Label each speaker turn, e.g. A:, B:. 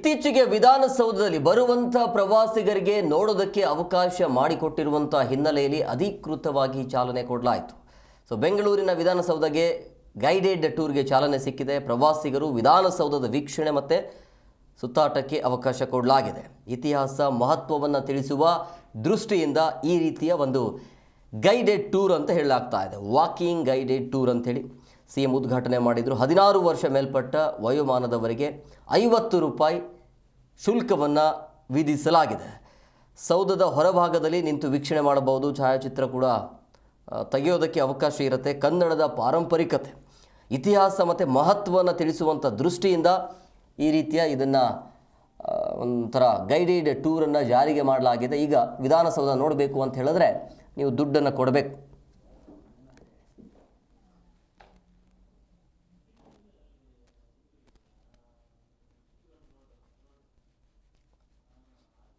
A: ಇತ್ತೀಚೆಗೆ ವಿಧಾನಸೌಧದಲ್ಲಿ ಬರುವಂಥ ಪ್ರವಾಸಿಗರಿಗೆ ನೋಡೋದಕ್ಕೆ ಅವಕಾಶ ಮಾಡಿಕೊಟ್ಟಿರುವಂಥ ಹಿನ್ನೆಲೆಯಲ್ಲಿ ಅಧಿಕೃತವಾಗಿ ಚಾಲನೆ ಕೊಡಲಾಯಿತು. ಸೊ ಬೆಂಗಳೂರಿನ ವಿಧಾನಸೌಧಗೆ ಗೈಡೆಡ್ ಟೂರ್ಗೆ ಚಾಲನೆ ಸಿಕ್ಕಿದೆ. ಪ್ರವಾಸಿಗರು ವಿಧಾನಸೌಧದ ವೀಕ್ಷಣೆ ಮತ್ತು ಸುತ್ತಾಟಕ್ಕೆ ಅವಕಾಶ ಕೊಡಲಾಗಿದೆ. ಇತಿಹಾಸ ಮಹತ್ವವನ್ನು ತಿಳಿಸುವ ದೃಷ್ಟಿಯಿಂದ ಈ ರೀತಿಯ ಒಂದು ಗೈಡೆಡ್ ಟೂರ್ ಅಂತ ಹೇಳಲಾಗ್ತಾ ಇದೆ. ವಾಕಿಂಗ್ ಗೈಡೆಡ್ ಟೂರ್ ಅಂಥೇಳಿ ಸಿಎಂ ಉದ್ಘಾಟನೆ ಮಾಡಿದರು. 16 ವರ್ಷ ಮೇಲ್ಪಟ್ಟ ವಯೋಮಾನದವರಿಗೆ 50 ರೂಪಾಯಿ ಶುಲ್ಕವನ್ನು ವಿಧಿಸಲಾಗಿದೆ. ಸೌಧದ ಹೊರಭಾಗದಲ್ಲಿ ನಿಂತು ವೀಕ್ಷಣೆ ಮಾಡಬಹುದು. ಛಾಯಾಚಿತ್ರ ಕೂಡ ತೆಗೆಯೋದಕ್ಕೆ ಅವಕಾಶ ಇರುತ್ತೆ. ಕನ್ನಡದ ಪಾರಂಪರಿಕತೆ, ಇತಿಹಾಸ ಮತ್ತು ಮಹತ್ವವನ್ನು ತಿಳಿಸುವಂಥ ದೃಷ್ಟಿಯಿಂದ ಈ ರೀತಿಯ ಇದನ್ನು ಒಂಥರ ಗೈಡೆಡ್ ಟೂರನ್ನು ಜಾರಿಗೆ ಮಾಡಲಾಗಿದೆ. ಈಗ ವಿಧಾನಸೌಧ ನೋಡಬೇಕು ಅಂತ ಹೇಳಿದ್ರೆ ನೀವು ದುಡ್ಡನ್ನು ಕೊಡಬೇಕು.